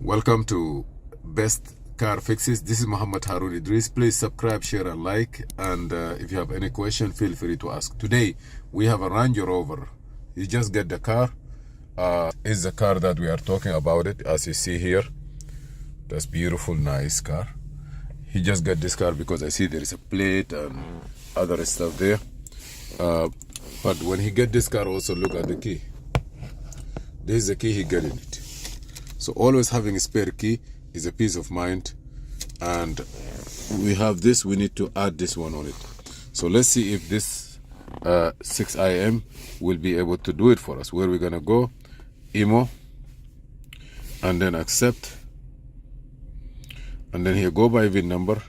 Welcome to Best Car Fixes. This is Muhammad Harun Idris. Please subscribe, share, and like. And if you have any question, feel free to ask. Today, we have a Land Rover. You just get the car. Is the car that we are talking about it, as you see here. That's beautiful, nice car. He just got this car because I see there is a plate and other stuff there. But when he get this car, also look at the key. This is the key he got in it. So always having a spare key is a peace of mind. And we have this, we need to add this one on it. So let's see if this 6IM will be able to do it for us. Where we're gonna go, Immo, and then accept. And then here, go by VIN number,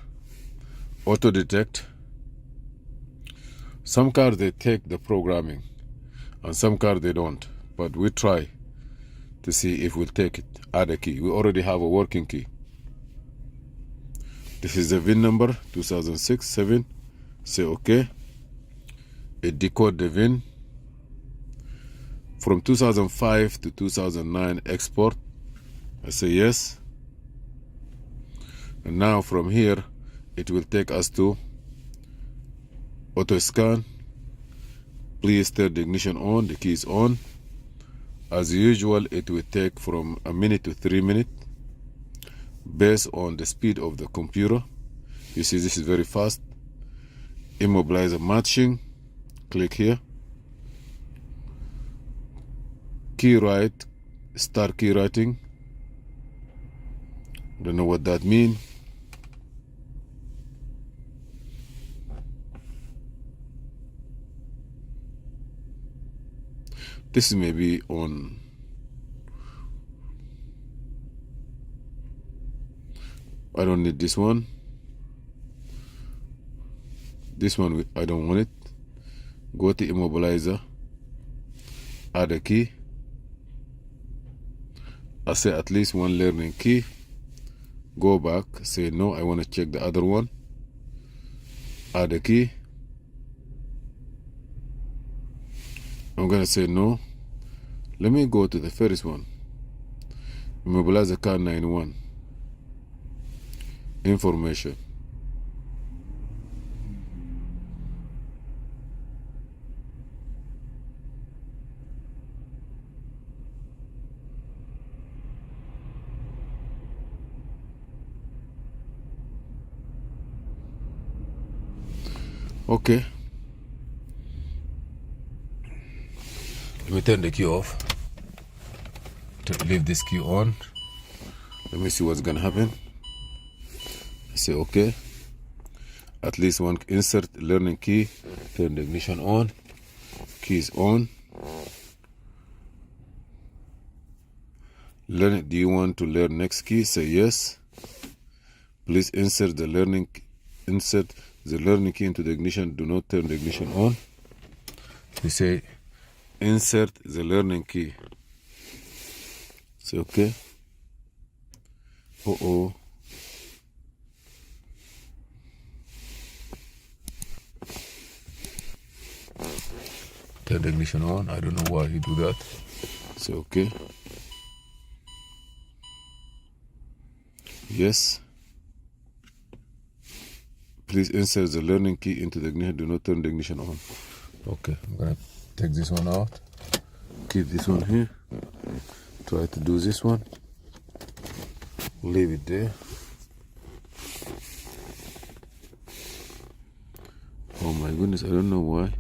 auto detect. Some cars they take the programming and some cars they don't, but we try to see if we'll take it. Add a key. We already have a working key. This is the VIN number 2006-7. Say okay. It decode the VIN from 2005 to 2009 export. I say yes. And now from here it will take us to auto scan. Please turn the ignition on. The key is on. As usual, it will take from a minute to 3 minutes based on the speed of the computer. You see this is very fast. Immobilizer matching. Click here. Key write. Start key writing. Don't know what that means. This is maybe on. I don't need this one. This one I don't want it. Go to Immobilizer. Add a key. I say at least one learning key. Go back. Say no, I want to check the other one. Add a key. I'm gonna say no. Let me go to the first one. Immobilizer car 91. Information. Okay. Let me turn the key off. To leave this key on. Let me see what's gonna happen. I say okay. At least one insert learning key. Turn the ignition on. Key is on. Learn. Do you want to learn next key? Say yes. Please insert the learning key into the ignition. Do not turn the ignition on. We say insert the learning key. Say okay. Uh-oh. Turn the ignition on. I don't know why he do that. Say okay. Yes. Please insert the learning key into the ignition. Do not turn the ignition on. Okay, I'm gonna take this one out. Keep this one here. Try to do this one. Leave it there. Oh my goodness, I don't know why.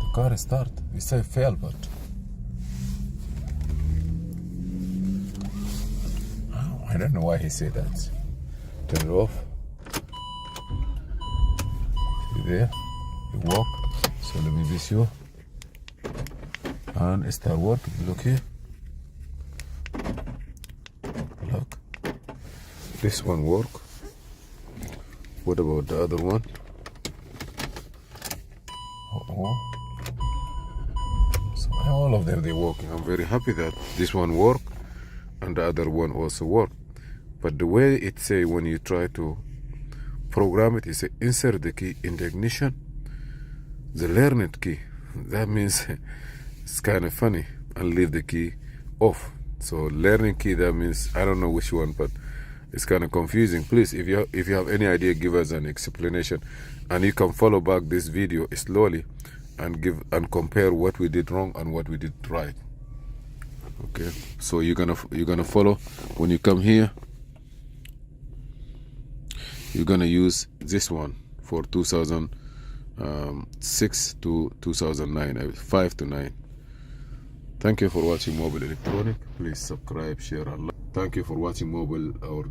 The car start. We say fail, but I don't know why he said that. Turn it off. See there? You walk. So let me visit you. And start working. Look here. Look. This one work. What about the other one? So all of them they working. I'm very happy that this one work and the other one also work. But the way it say when you try to program it, you say insert the key in the ignition, the learned key. that means it's kind of funny, and leave the key off. So learning key, that means I don't know which one, but it's kind of confusing. Please, if you have any idea, give us an explanation, and you can follow back this video slowly and compare what we did wrong and what we did right. Okay, so you're gonna follow. When you come here, you're gonna use this one for 2006 to 2009, 5 to 9. Thank you for watching Mobile Electronic. Please subscribe, share, and like. Thank you for watching Mobile or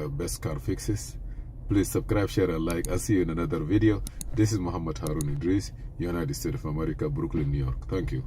Best Car Fixes. Please subscribe, share, and like. I'll see you in another video. This is Muhammad Harun Idris, United States of America, Brooklyn, New York. Thank you.